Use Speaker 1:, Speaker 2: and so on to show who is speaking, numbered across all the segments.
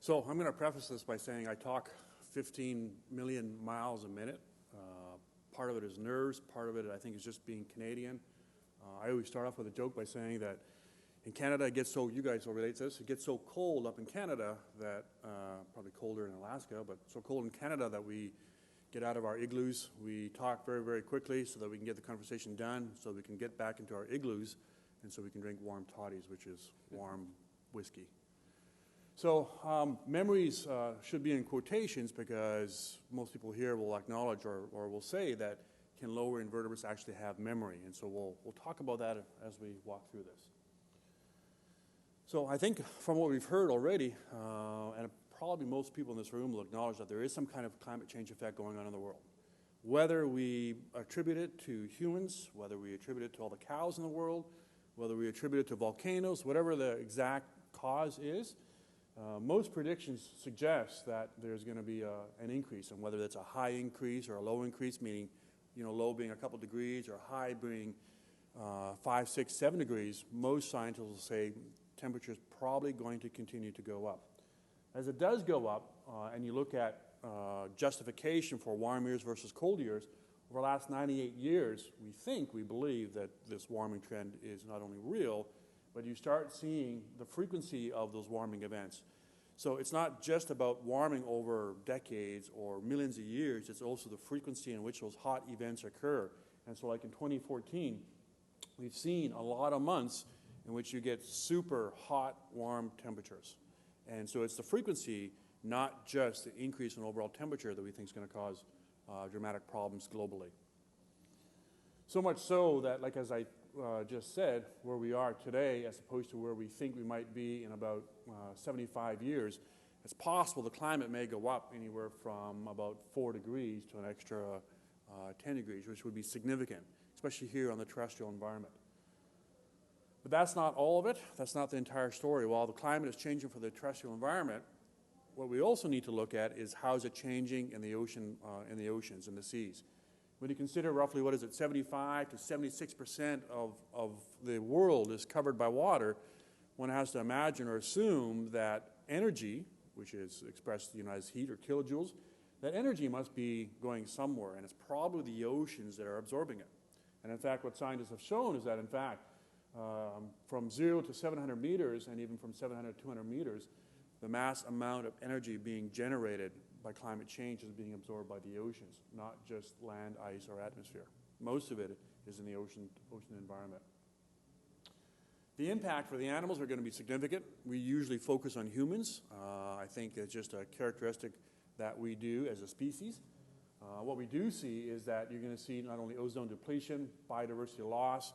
Speaker 1: So I'm going to preface this by saying I talk 15 million miles a minute. Part of it is nerves, part of it I think is just being Canadian. I always start off with a joke by saying that in Canada it gets so, you guys will relate to this, it gets so cold up in Canada that, probably colder in Alaska, but so cold in Canada that we get out of our igloos. We talk very, very quickly so that we can get the conversation done, so we can get back into our igloos, and so we can drink warm toddies, which is warm whiskey. So memories should be in quotations because most people here will acknowledge or will say that can lower invertebrates actually have memory, and so we'll talk about that as we walk through this. So I think from what we've heard already, and probably most people in this room will acknowledge that there is some kind of climate change effect going on in the world. Whether we attribute it to humans, whether we attribute it to all the cows in the world, whether we attribute it to volcanoes, whatever the exact cause is, most predictions suggest that there's going to be an increase, and whether that's a high increase or a low increase, meaning low being a couple degrees or high being 5, 6, 7 degrees, most scientists will say temperature is probably going to continue to go up. As it does go up, and you look at justification for warm years versus cold years, over the last 98 years, we believe that this warming trend is not only real, but you start seeing the frequency of those warming events. So it's not just about warming over decades or millions of years, it's also the frequency in which those hot events occur. And so like in 2014, we've seen a lot of months in which you get super hot, warm temperatures. And so it's the frequency, not just the increase in overall temperature, that we think is going to cause dramatic problems globally. So much so that, like as I just said, where we are today as opposed to where we think we might be in about 75 years, it's possible the climate may go up anywhere from about 4 degrees to an extra 10 degrees, which would be significant, especially here on the terrestrial environment. But that's not all of it. That's not the entire story. While the climate is changing for the terrestrial environment, what we also need to look at is how is it changing in the ocean, in the oceans, in the seas. When you consider roughly, 75 to 76% of the world is covered by water, one has to imagine or assume that energy, which is expressed as heat or kilojoules, that energy must be going somewhere, and it's probably the oceans that are absorbing it. And in fact, what scientists have shown is that, in fact, from 0 to 700 meters, and even from 700 to 200 meters, the mass amount of energy being generated by climate change is being absorbed by the oceans, not just land, ice, or atmosphere. Most of it is in the ocean environment. The impact for the animals are going to be significant. We usually focus on humans. I think it's just a characteristic that we do as a species. What we do see is that you're going to see not only ozone depletion, biodiversity loss.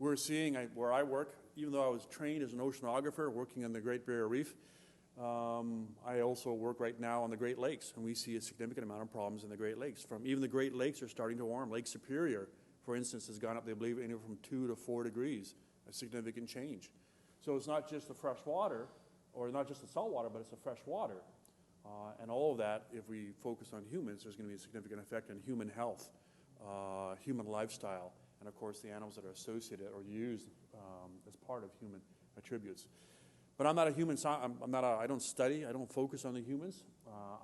Speaker 1: We're seeing, where I work, even though I was trained as an oceanographer working on the Great Barrier Reef, I also work right now on the Great Lakes, and we see a significant amount of problems in the Great Lakes. Even the Great Lakes are starting to warm. Lake Superior, for instance, has gone up, they believe, anywhere from 2 to 4 degrees, a significant change. So it's not just the fresh water, or not just the salt water, but it's the fresh water. And all of that, if we focus on humans, there's going to be a significant effect on human health, human lifestyle, and of course the animals that are associated or used as part of human attributes. But I'm not a human scientist. I don't study. I don't focus on the humans.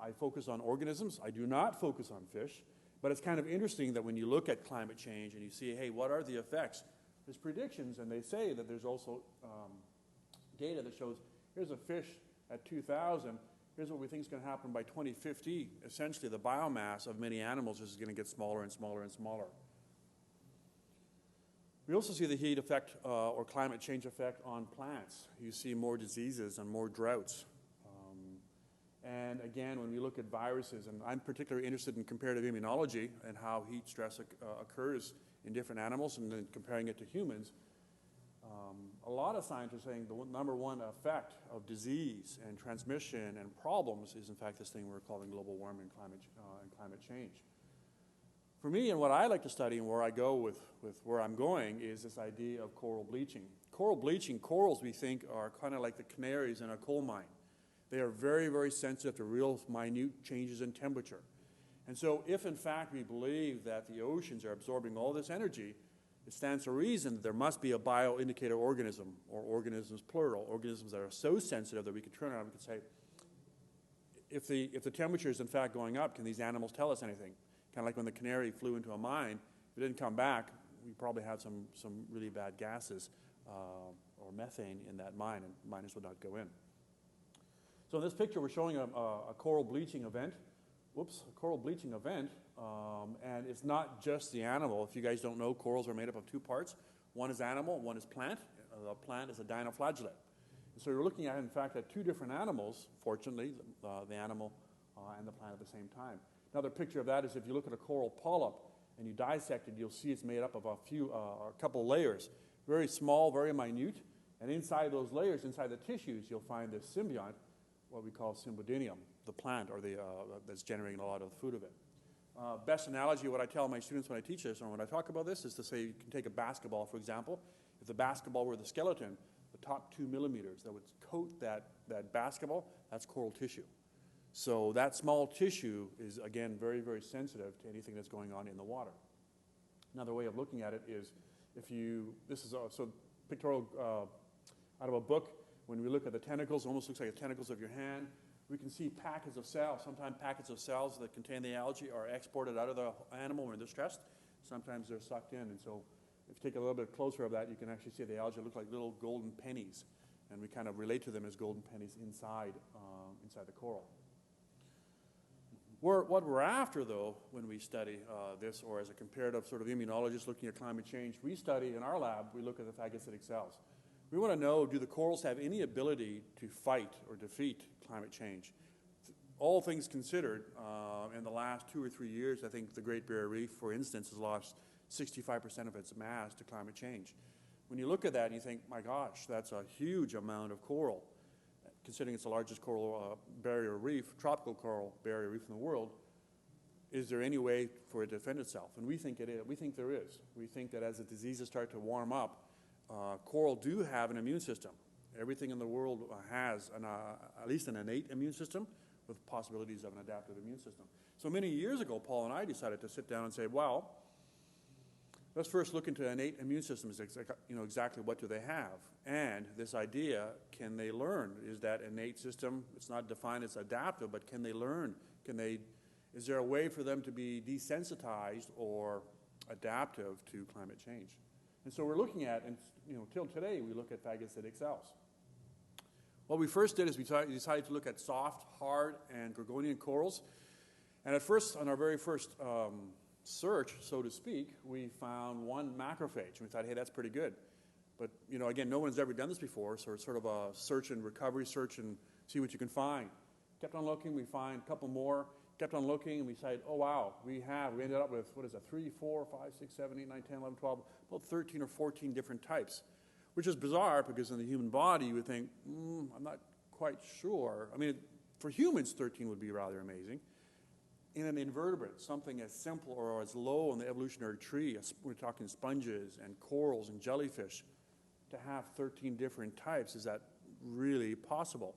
Speaker 1: I focus on organisms. I do not focus on fish. But it's kind of interesting that when you look at climate change and you see, hey, what are the effects? There's predictions, and they say that there's also data that shows here's a fish at 2000. Here's what we think is going to happen by 2050. Essentially, the biomass of many animals is going to get smaller and smaller and smaller. We also see the heat effect or climate change effect on plants. You see more diseases and more droughts. And again, when we look at viruses, and I'm particularly interested in comparative immunology and how heat stress occurs in different animals and then comparing it to humans, a lot of scientists are saying the number one effect of disease and transmission and problems is in fact this thing we're calling global warming and climate change. For me, and what I like to study and where I go with where I'm going is this idea of coral bleaching. Coral bleaching, corals we think are kind of like the canaries in a coal mine. They are very, very sensitive to real minute changes in temperature. And so if in fact we believe that the oceans are absorbing all this energy, it stands to reason that there must be a bioindicator organism, or organisms plural, organisms that are so sensitive that we can turn around and we can say, if the temperature is in fact going up, can these animals tell us anything? Kind of like when the canary flew into a mine, if it didn't come back, we probably had some really bad gases or methane in that mine, and miners would not go in. So in this picture, we're showing a coral bleaching event. Whoops, a coral bleaching event, and it's not just the animal. If you guys don't know, corals are made up of two parts. One is animal, one is plant. The plant is a dinoflagellate. And so you're looking at, in fact, at two different animals, fortunately, the animal and the plant at the same time. Another picture of that is if you look at a coral polyp and you dissect it, you'll see it's made up of a couple layers, very small, very minute, and inside those layers, inside the tissues, you'll find this symbiont, what we call symbodinium, the plant or that's generating a lot of the food of it. Best analogy, what I tell my students when I teach this or when I talk about this is to say you can take a basketball, for example. If the basketball were the skeleton, the top 2 millimeters that would coat that basketball, that's coral tissue. So that small tissue is, again, very, very sensitive to anything that's going on in the water. Another way of looking at it is this is so pictorial out of a book. When we look at the tentacles, it almost looks like the tentacles of your hand. We can see packets of cells. Sometimes packets of cells that contain the algae are exported out of the animal when they're stressed. Sometimes they're sucked in. And so if you take a little bit closer of that, you can actually see the algae look like little golden pennies. And we kind of relate to them as golden pennies inside the coral. What we're after, though, when we study this, or as a comparative sort of immunologist looking at climate change, we study in our lab, we look at the phagocytic cells. We want to know, do the corals have any ability to fight or defeat climate change? All things considered, in the last 2 or 3 years, I think the Great Barrier Reef, for instance, has lost 65% of its mass to climate change. When you look at that and you think, my gosh, that's a huge amount of coral, considering it's the largest coral barrier reef, tropical coral barrier reef in the world, is there any way for it to defend itself? And we think it is. We think there is. We think that as the diseases start to warm up, coral do have an immune system. Everything in the world has at least an innate immune system with possibilities of an adaptive immune system. So many years ago, Paul and I decided to sit down and say, well, let's first look into innate immune systems, exactly what do they have? And this idea, can they learn? Is that innate system, it's not defined as adaptive, but can they learn? Is there a way for them to be desensitized or adaptive to climate change? And so we're looking at, and till today, we look at phagocytic cells. What we first did is we decided to look at soft, hard, and gorgonian corals. And at first, on our very first search, so to speak, we found one macrophage. And we thought, hey, that's pretty good. But, again, no one's ever done this before, so it's sort of a search and recovery, search and see what you can find. Kept on looking, we find a couple more. Kept on looking, and we decided, oh, wow, we ended up with, 3, 4, 5, 6, 7, 8, 9, 10, 11, 12, about 13 or 14 different types, which is bizarre because in the human body, you would think, I'm not quite sure. I mean, for humans, 13 would be rather amazing. In an invertebrate, something as simple or as low on the evolutionary tree, we're talking sponges and corals and jellyfish, to have 13 different types, is that really possible?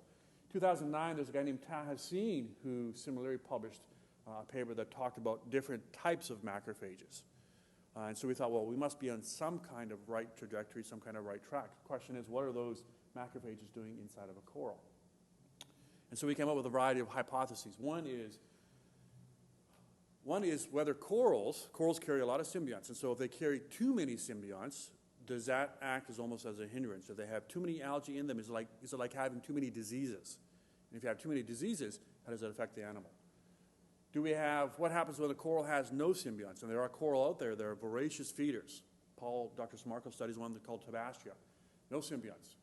Speaker 1: 2009, there's a guy named Tahassine who similarly published a paper that talked about different types of macrophages. And so we thought, well, we must be on some kind of right trajectory, some kind of right track. The question is, what are those macrophages doing inside of a coral? And so we came up with a variety of hypotheses. One is whether corals carry a lot of symbionts. And so if they carry too many symbionts, does that act as almost as a hindrance? If they have too many algae in them, is it like having too many diseases? And if you have too many diseases, how does that affect the animal? What happens when a coral has no symbionts? And there are coral out there, they're voracious feeders. Dr. Smarko studies one called Tabastia. No symbionts.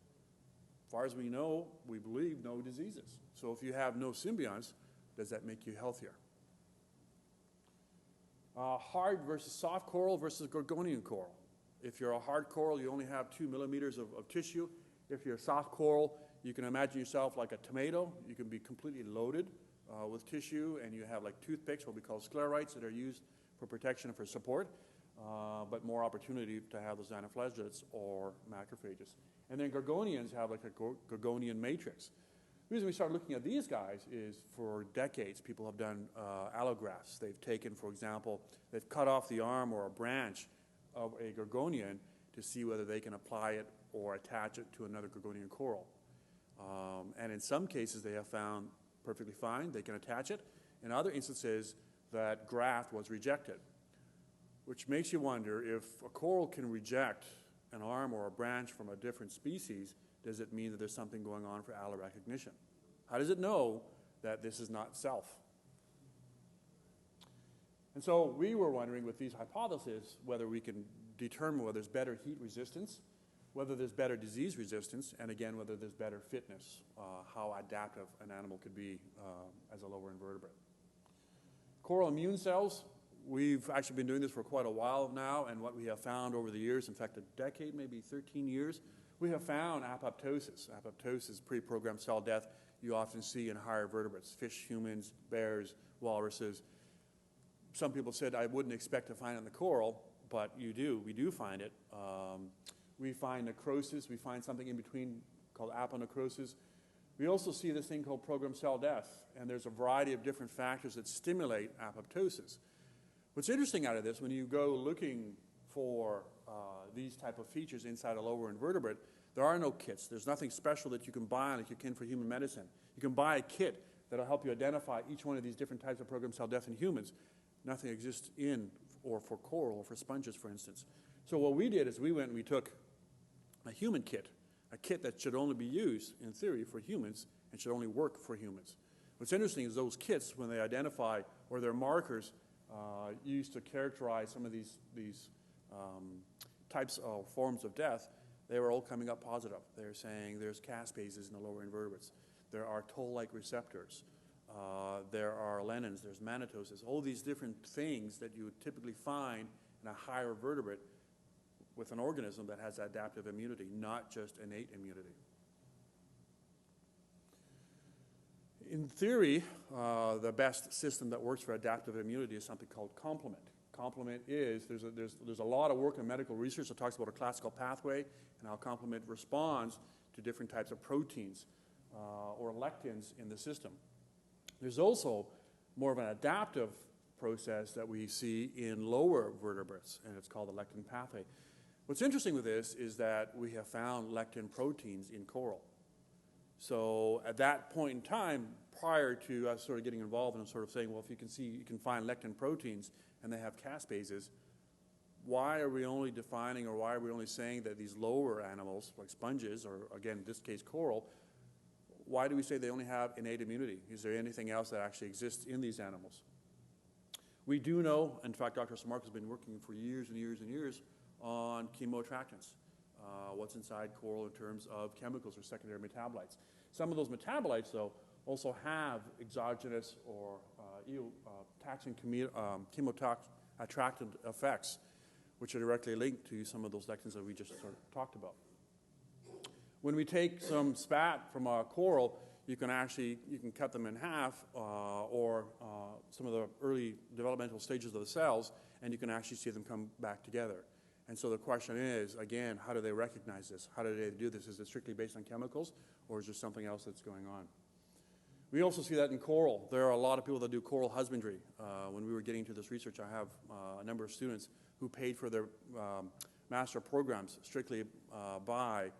Speaker 1: As far as we know, we believe no diseases. So if you have no symbionts, does that make you healthier? Hard versus soft coral versus gorgonian coral. If you're a hard coral, you only have 2 millimeters of tissue. If you're a soft coral, you can imagine yourself like a tomato. You can be completely loaded with tissue, and you have like toothpicks, what we call sclerites, that are used for protection and for support, but more opportunity to have those dinoflagellates or macrophages. And then gorgonians have like a gorgonian matrix. The reason we started looking at these guys is for decades people have done allografts. They've taken, for example, they've cut off the arm or a branch of a gorgonian to see whether they can apply it or attach it to another gorgonian coral. And in some cases they have found perfectly fine, they can attach it. In other instances, that graft was rejected, which makes you wonder if a coral can reject an arm or a branch from a different species, does it mean that there's something going on for allorecognition? How does it know that this is not self? And so we were wondering with these hypotheses whether we can determine whether there's better heat resistance, whether there's better disease resistance, and again, whether there's better fitness, how adaptive an animal could be as a lower invertebrate. Coral immune cells, we've actually been doing this for quite a while now, and what we have found over the years, in fact a decade, maybe 13 years, we have found apoptosis. Apoptosis, pre-programmed cell death, you often see in higher vertebrates, fish, humans, bears, walruses. Some people said I wouldn't expect to find it in the coral, but you do. We do find it. We find necrosis. We find something in between called aponecrosis. We also see this thing called programmed cell death, and there's a variety of different factors that stimulate apoptosis. What's interesting out of this, when you go looking for these type of features inside a lower invertebrate, there are no kits. There's nothing special that you can buy like you can for human medicine. You can buy a kit that'll help you identify each one of these different types of programmed cell death in humans. Nothing exists in or for coral or for sponges, for instance. So what we did is we went and we took a human kit, a kit that should only be used, in theory, for humans and should only work for humans. What's interesting is those kits, when they identify, or their markers, used to characterize some of these types of forms of death, they were all coming up positive. They're saying there's caspases in the lower invertebrates. There are toll-like receptors. There are lenins, there's mannitoses, all these different things that you would typically find in a higher vertebrate with an organism that has adaptive immunity, not just innate immunity. In theory, the best system that works for adaptive immunity is something called complement. Complement is, there's a lot of work in medical research that talks about a classical pathway and how complement responds to different types of proteins or lectins in the system. There's also more of an adaptive process that we see in lower vertebrates, and it's called the lectin pathway. What's interesting with this is that we have found lectin proteins in coral. So at that point in time, prior to us sort of getting involved and sort of saying, well, if you can find lectin proteins and they have caspases, why are we only defining, or why are we only saying that these lower animals, like sponges, or again, in this case, coral, why do we say they only have innate immunity? Is there anything else that actually exists in these animals? We do know, in fact, Dr. Samark has been working for years and years and years on chemoattractants, what's inside coral in terms of chemicals or secondary metabolites. Some of those metabolites, though, also have exogenous or taxing chemoattractant effects, which are directly linked to some of those lectins that we just sort of talked about. When we take some spat from a coral, you can cut them in half, or some of the early developmental stages of the cells, and you can actually see them come back together. And so the question is, again, how do they recognize this? How do they do this? Is it strictly based on chemicals, or is there something else that's going on? We also see that in coral. There are a lot of people that do coral husbandry. When we were getting into this research, I have a number of students who paid for their master programs strictly by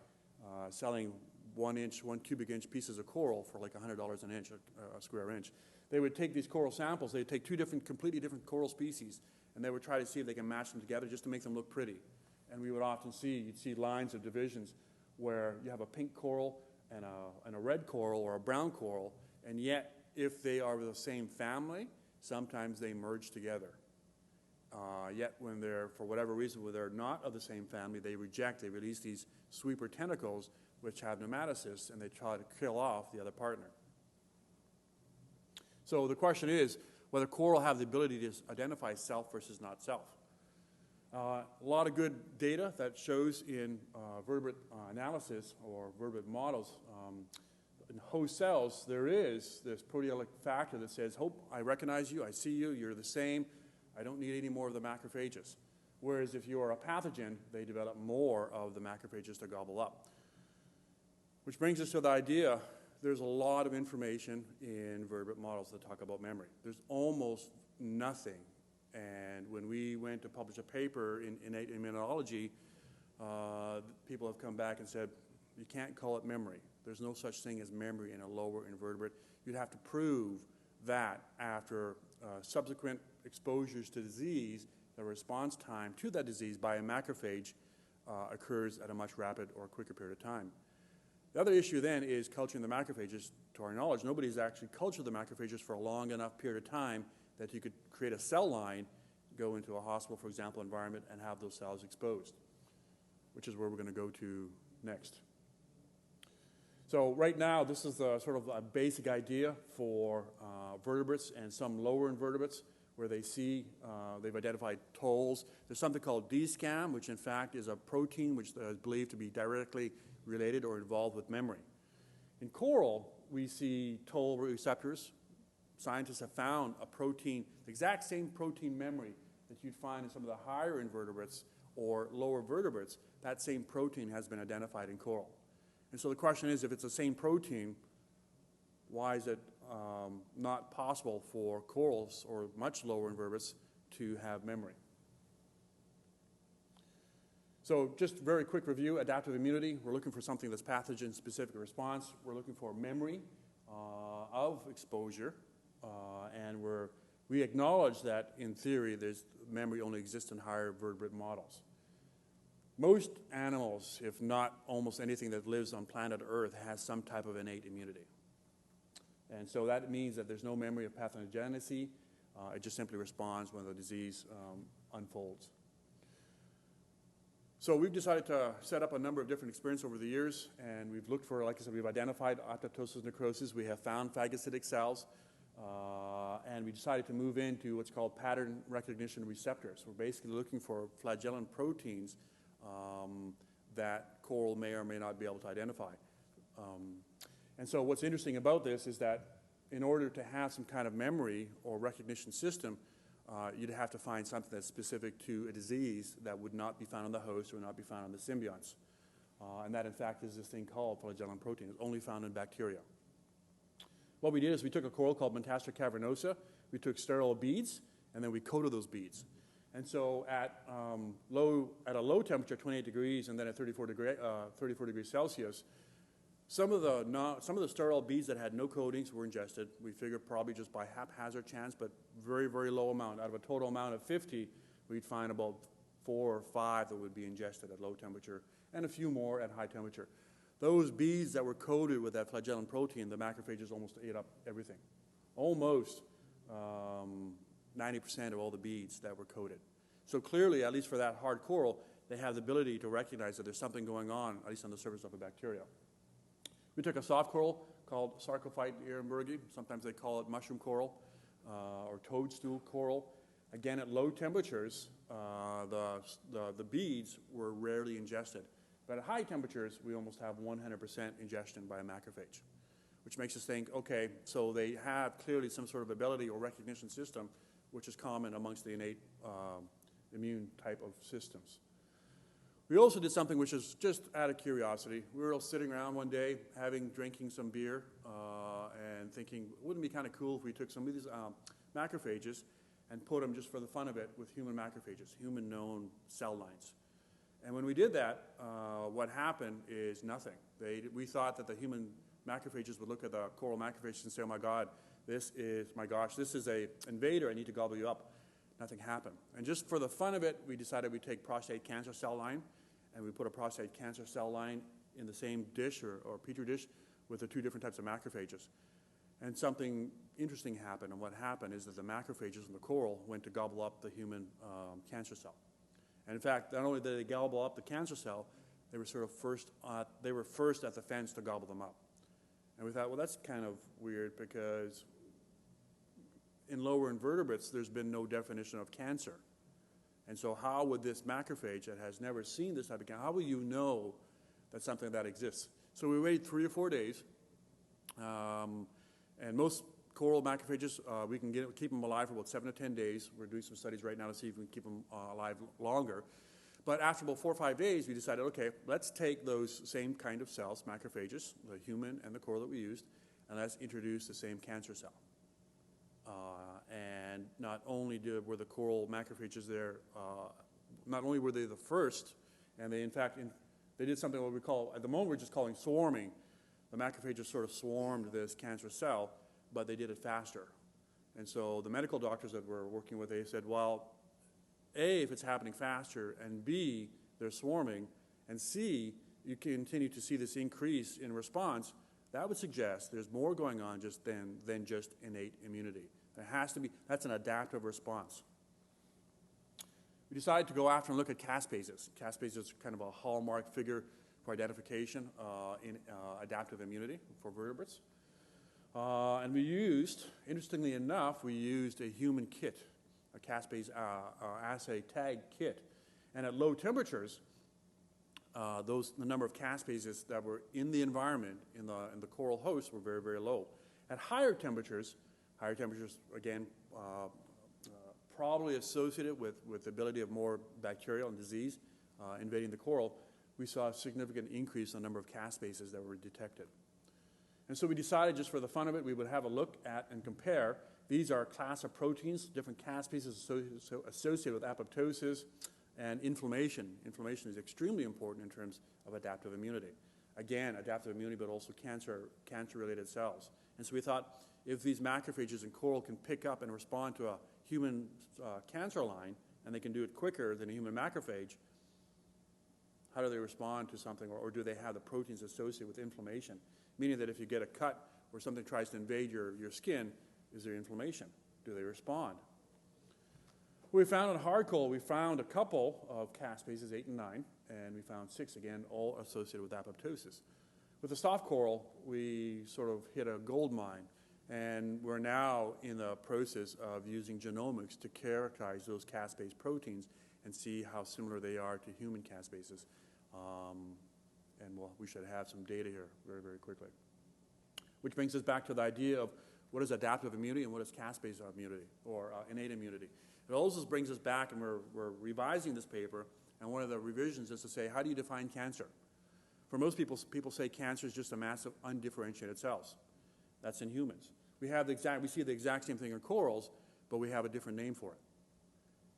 Speaker 1: selling 1 cubic inch pieces of coral for like $100 an inch, a square inch. They would take these coral samples, they'd take two completely different coral species, and they would try to see if they can match them together just to make them look pretty. And we would often you'd see lines of divisions where you have a pink coral and a red coral or a brown coral, and yet if they are the same family, sometimes they merge together. Yet when they're, for whatever reason, when they're not of the same family, they release these sweeper tentacles which have nematocysts, and they try to kill off the other partner. So the question is whether coral have the ability to identify self versus not self. A lot of good data that shows in vertebrate analysis or vertebrate models. In host cells, there is this proteolytic factor that says, I recognize you, I see you, you're the same, I don't need any more of the macrophages. Whereas if you are a pathogen, they develop more of the macrophages to gobble up. Which brings us to the idea, there's a lot of information in vertebrate models that talk about memory. There's almost nothing. And when we went to publish a paper in innate immunology, people have come back and said, you can't call it memory. There's no such thing as memory in a lower invertebrate. You'd have to prove that after subsequent exposures to disease, the response time to that disease by a macrophage occurs at a much rapid or quicker period of time. The other issue then is culturing the macrophages. To our knowledge, nobody's actually cultured the macrophages for a long enough period of time that you could create a cell line, go into a hospital, for example, environment, and have those cells exposed, which is where we're going to go to next. So right now, this is sort of a basic idea for vertebrates and some lower invertebrates where they see, they've identified tolls. There's something called DSCAM, which in fact is a protein which is believed to be directly related or involved with memory. In coral, we see toll receptors. Scientists have found a protein, the exact same protein memory that you'd find in some of the higher invertebrates or lower vertebrates. That same protein has been identified in coral. And so the question is, if it's the same protein, why is it not possible for corals or much lower invertebrates to have memory? So just very quick review, adaptive immunity. We're looking for something that's pathogen-specific response. We're looking for memory of exposure. And we acknowledge that, in theory, memory only exists in higher vertebrate models. Most animals, if not almost anything that lives on planet Earth, has some type of innate immunity. And so that means that there's no memory of pathogenicity. It just simply responds when the disease unfolds. So we've decided to set up a number of different experiments over the years, and we've looked for, like I said, we've identified apoptosis necrosis. We have found phagocytic cells, and we decided to move into what's called pattern recognition receptors. We're basically looking for flagellin proteins that coral may or may not be able to identify. And so what's interesting about this is that in order to have some kind of memory or recognition system, you'd have to find something that's specific to a disease that would not be found on the host or not be found on the symbionts. And that, in fact, is this thing called flagellin protein. It's only found in bacteria. What we did is we took a coral called Montastra cavernosa, we took sterile beads, and then we coated those beads. And so at a low temperature, 28 degrees, and then at 34 degrees Celsius, some of the sterile beads that had no coatings were ingested. We figured probably just by haphazard chance, but very, very low amount. Out of a total amount of 50, we'd find about 4 or 5 that would be ingested at low temperature, and a few more at high temperature. Those beads that were coated with that flagellin protein, the macrophages almost ate up everything. Almost 90% of all the beads that were coated. So clearly, at least for that hard coral, they have the ability to recognize that there's something going on, at least on the surface of a bacteria. We took a soft coral called Sarcophyte ehrenbergi. Sometimes they call it mushroom coral or toadstool coral. Again, at low temperatures, the beads were rarely ingested. But at high temperatures, we almost have 100% ingestion by a macrophage, which makes us think, okay, so they have clearly some sort of ability or recognition system, which is common amongst the innate immune type of systems. We also did something which is just out of curiosity. We were all sitting around one day, drinking some beer, and thinking, wouldn't it be kind of cool if we took some of these macrophages and put them just for the fun of it with human macrophages, human-known cell lines. And when we did that, what happened is nothing. We thought that the human macrophages would look at the coral macrophages and say, oh my gosh, this is an invader, I need to gobble you up. Nothing happened. And just for the fun of it, we decided we'd take prostate cancer cell line, and we put a prostate cancer cell line in the same dish or petri dish with the 2 different types of macrophages. And something interesting happened, and what happened is that the macrophages in the coral went to gobble up the human cancer cell. And in fact, not only did they gobble up the cancer cell, they were first at the fence to gobble them up. And we thought, well, that's kind of weird because in lower invertebrates, there's been no definition of cancer. And so how would this macrophage that has never seen this type of cancer, how will you know that something that exists? So we waited 3 or 4 days. And most coral macrophages, we can keep them alive for about 7 to 10 days. We're doing some studies right now to see if we can keep them alive longer. But after about 4 or 5 days, we decided, okay, let's take those same kind of cells, macrophages, the human and the coral that we used, and let's introduce the same cancer cell. And not only were the coral macrophages there, not only were they the first, and they in fact, they did something what we call, at the moment we're just calling swarming. the macrophages sort of swarmed this cancer cell, but they did it faster. And so the medical doctors that we're working with, they said, well, A, if it's happening faster, and B, they're swarming, and C, you continue to see this increase in response, that would suggest there's more going on than just innate immunity. There has to be, that's an adaptive response. We decided to go after and look at caspases. Caspases is kind of a hallmark figure for identification in adaptive immunity for vertebrates. And we used, interestingly enough, we used a human kit, a caspase assay tag kit. And at low temperatures, the number of caspases that were in the environment, in the coral host, were very, very low. At higher temperatures, again, probably associated with the ability of more bacterial and disease invading the coral, we saw a significant increase in the number of caspases that were detected. And so we decided, just for the fun of it, we would have a look at and compare. These are a class of proteins, different caspases associated with apoptosis and inflammation. Inflammation is extremely important in terms of adaptive immunity. Again, adaptive immunity, but also cancer-related cells. And so we thought, if these macrophages in coral can pick up and respond to a human cancer line, and they can do it quicker than a human macrophage, how do they respond to something, or do they have the proteins associated with inflammation? Meaning that if you get a cut or something tries to invade your skin, is there inflammation? Do they respond? We found in hard coral, we found a couple of caspases, 8 and 9, and we found 6, again, all associated with apoptosis. With the soft coral, we sort of hit a gold mine, and we're now in the process of using genomics to characterize those caspase proteins and see how similar they are to human caspases. And we should have some data here very, very quickly. Which brings us back to the idea of what is adaptive immunity and what is caspase immunity, or innate immunity. It also brings us back, and we're revising this paper, and one of the revisions is to say, how do you define cancer? For most people say cancer is just a mass of undifferentiated cells. That's in humans. We see the exact same thing in corals, but we have a different name for it.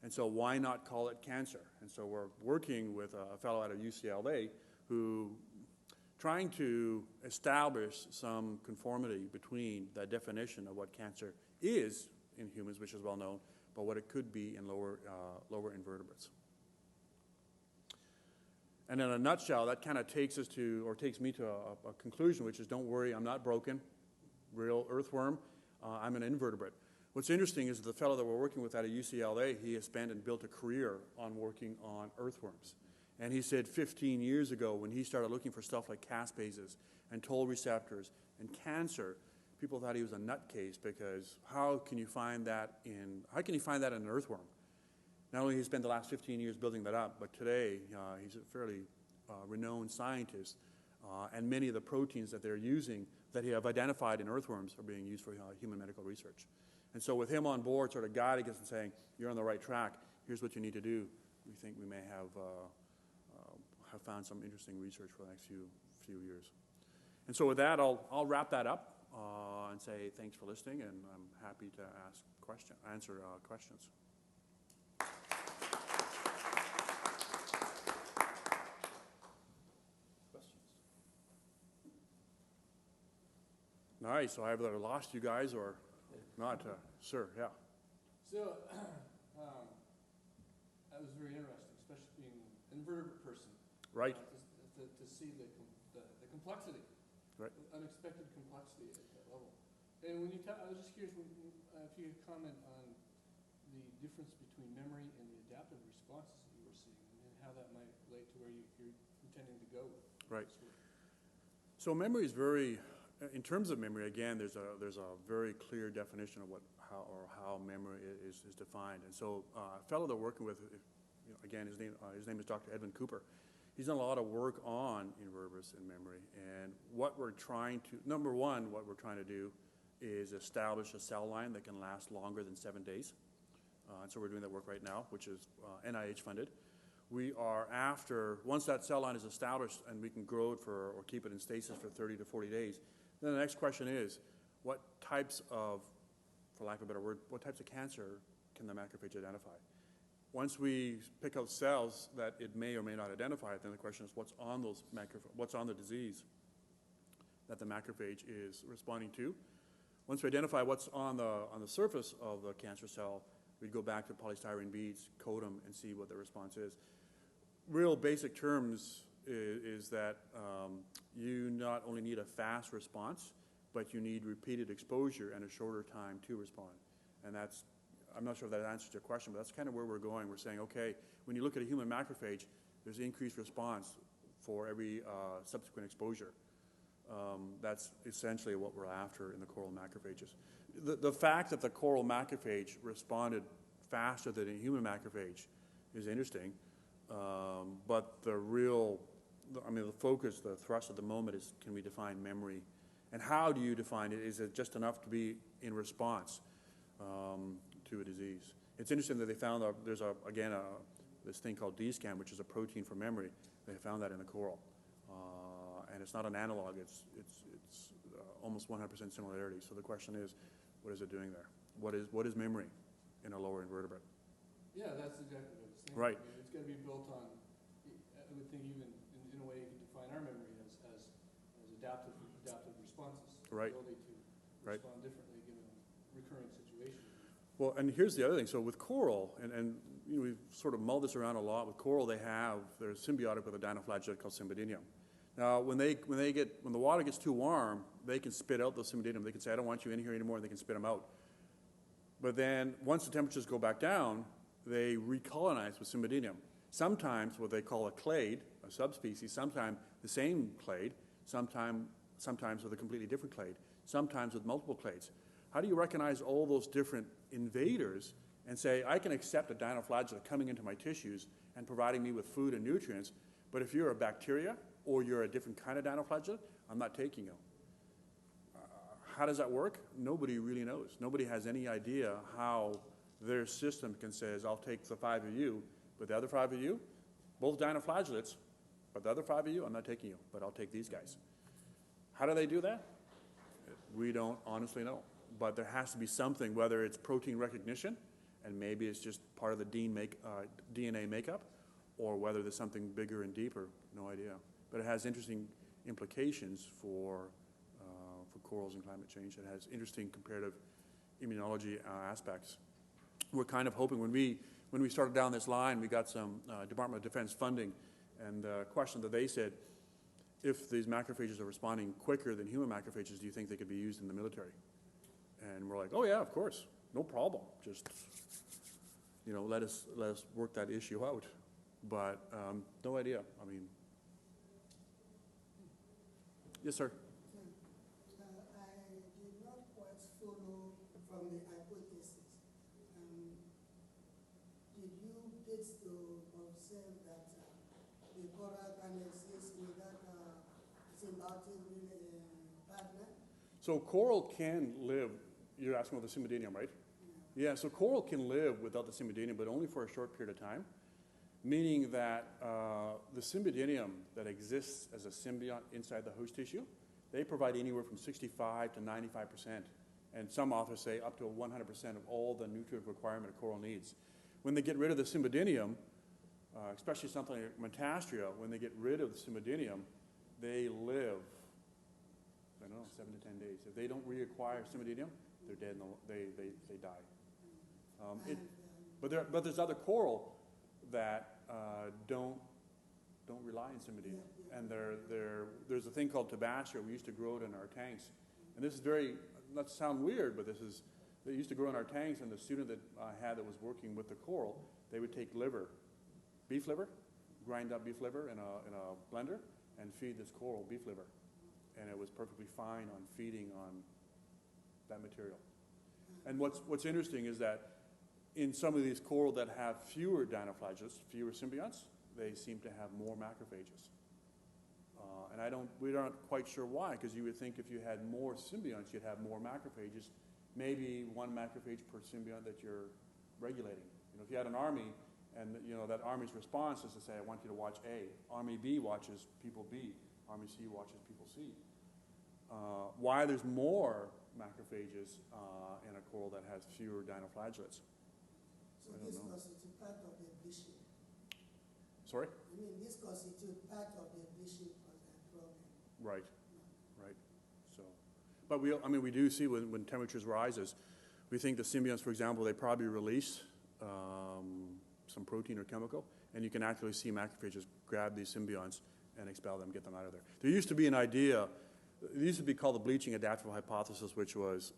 Speaker 1: And so why not call it cancer? And so we're working with a fellow out of UCLA who trying to establish some conformity between the definition of what cancer is in humans, which is well known, but what it could be in lower invertebrates. And in a nutshell, that kind of takes me to a conclusion, which is, don't worry, I'm not broken. Real earthworm, I'm an invertebrate. What's interesting is the fellow that we're working with out of UCLA, he has spent and built a career on working on earthworms. And he said 15 years ago, when he started looking for stuff like caspases and toll receptors and cancer, people thought he was a nutcase, because how can you find that in an earthworm? Not only has he spent the last 15 years building that up, but today he's a fairly renowned scientist, and many of the proteins that they're using that he have identified in earthworms are being used for human medical research. And so with him on board, sort of guiding us and saying, you're on the right track, here's what you need to do, we think we may have found some interesting research for the next few years. And so with that, I'll wrap that up and say thanks for listening, and I'm happy to answer questions. Nice. So I either lost you guys or not. Sir, yeah.
Speaker 2: So that was very interesting, especially being an invertebrate person.
Speaker 1: Right.
Speaker 2: To see the complexity,
Speaker 1: right.
Speaker 2: The unexpected complexity at that level. And when I was just curious if you could comment on the difference between memory and the adaptive responses that you were seeing, and how that might relate to where you're intending to go with.
Speaker 1: Right. So memory is very. In terms of memory, again, there's a very clear definition of how memory is defined. And so a fellow that we're working with, again, his name is Dr. Edwin Cooper. He's done a lot of work on invertebrates and memory. And what we're trying to do is establish a cell line that can last longer than 7 days. And so we're doing that work right now, which is NIH funded. We are once that cell line is established and we can grow it or keep it in stasis for 30 to 40 days, then the next question is, what types of, for lack of a better word, what types of cancer can the macrophage identify? Once we pick out cells that it may or may not identify, then the question is, what's on the disease that the macrophage is responding to. Once we identify what's on the surface of the cancer cell, we'd go back to polystyrene beads, coat them, and see what the response is. Real basic terms is that you not only need a fast response, but you need repeated exposure and a shorter time to respond. And that's, I'm not sure if that answers your question, but that's kind of where we're going. We're saying, okay, when you look at a human macrophage, there's increased response for every subsequent exposure. That's essentially what we're after in the coral macrophages. The fact that the coral macrophage responded faster than a human macrophage is interesting, but the real, the focus, the thrust at the moment is, can we define memory? And how do you define it? Is it just enough to be in response to a disease? It's interesting that they found there's this thing called D-scan, which is a protein for memory. They found that in the coral. And it's not an analog, it's almost 100% similarity. So the question is, what is it doing there? What is memory in a lower invertebrate?
Speaker 2: Yeah, that's exactly what I was saying.
Speaker 1: Right.
Speaker 2: I mean, it's got to be built on, I would think even in a way you could define our memory as adaptive responses.
Speaker 1: Right.
Speaker 2: The ability to respond differently given recurring situations. Well,
Speaker 1: and here's the other thing. So with coral, and we've sort of mulled this around a lot. With coral, they're symbiotic with a dinoflagellate called Cymbidium. Now, when the water gets too warm, they can spit out those Cymbidium. They can say, I don't want you in here anymore, and they can spit them out. But then, once the temperatures go back down, they recolonize with Cymbidium. Sometimes what they call a clade, a subspecies, sometimes the same clade, sometimes with a completely different clade, sometimes with multiple clades. How do you recognize all those different invaders and say, I can accept a dinoflagellate coming into my tissues and providing me with food and nutrients, but if you're a bacteria or you're a different kind of dinoflagellate, I'm not taking you. How does that work? Nobody really knows. Nobody has any idea how their system can say, I'll take the 5 of you, but the other 5 of you, both dinoflagellates, but the other 5 of you, I'm not taking you, but I'll take these guys. How do they do that? We don't honestly know. But there has to be something, whether it's protein recognition, and maybe it's just part of the DNA makeup, or whether there's something bigger and deeper, no idea. But it has interesting implications for corals and climate change. It has interesting comparative immunology aspects. We're kind of hoping when we started down this line, we got some Department of Defense funding, and the question that they said, if these macrophages are responding quicker than human macrophages, do you think they could be used in the military? And we're like, oh yeah, of course, no problem. Just, let us work that issue out. But no idea. Yes, sir.
Speaker 3: I did not quite follow from the hypothesis. Did you get to observe that the coral can exist without symbiotic partner?
Speaker 1: So coral can live, you're asking about the Cymbidium, right? Yeah, so coral can live without the Cymbidium, but only for a short period of time, meaning that the Cymbidium that exists as a symbiont inside the host tissue, they provide anywhere from 65 to 95%, and some authors say up to 100% of all the nutrient requirement a coral needs. When they get rid of the Cymbidium, especially something like Metastria, when they get rid of the Cymbidium, they live, 7 to 10 days. If they don't reacquire Cymbidium, they're dead and they die. But there's other coral that don't rely on Cymbidium. And there's a thing called tabassia. We used to grow it in our tanks. And this is not to sound weird, but they used to grow in our tanks, and the student that I had that was working with the coral, they would take beef liver, grind up beef liver in a blender, and feed this coral beef liver. And it was perfectly fine on feeding on that material. And what's interesting is that in some of these coral that have fewer dinoflagellates, fewer symbionts, they seem to have more macrophages. And we aren't quite sure why, because you would think if you had more symbionts, you'd have more macrophages, maybe one macrophage per symbiont that you're regulating. If you had an army, and that army's response is to say, I want you to watch A. Army B watches people B. Army C watches people C. Why there's more macrophages in a coral that has fewer dinoflagellates?
Speaker 3: So this constitutes part of the bleaching.
Speaker 1: Sorry?
Speaker 3: This constitutes part of the bleaching problem.
Speaker 1: Right. But we do see when temperatures rises, we think the symbionts, for example, they probably release some protein or chemical, and you can actually see macrophages grab these symbionts and expel them, get them out of there. There used to be an idea, it used to be called the bleaching adaptive hypothesis, which was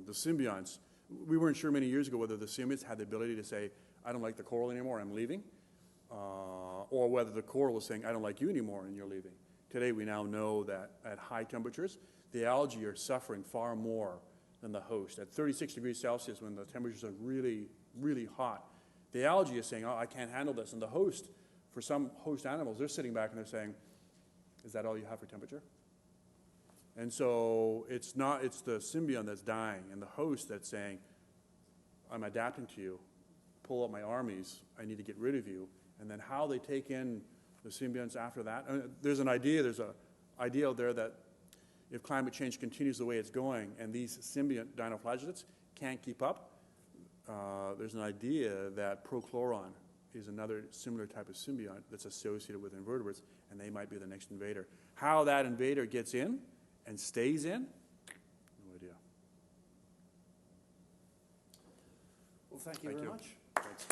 Speaker 1: the symbionts. We weren't sure many years ago whether the symbionts had the ability to say, I don't like the coral anymore, I'm leaving, or whether the coral was saying, I don't like you anymore, and you're leaving. Today we now know that at high temperatures, the algae are suffering far more than the host. At 36 degrees Celsius, when the temperatures are really, really hot, the algae is saying, oh, I can't handle this. And the host, for some host animals, they're sitting back and they're saying, is that all you have for temperature? And so it's the symbiont that's dying and the host that's saying, I'm adapting to you, pull up my armies, I need to get rid of you. And then how they take in the symbionts after that. There's an idea out there that if climate change continues the way it's going and these symbiont dinoflagellates can't keep up, there's an idea that prochloron is another similar type of symbiont that's associated with invertebrates, and they might be the next invader. How that invader gets in and stays in, no idea.
Speaker 4: Well, thank you very much.
Speaker 1: Thanks.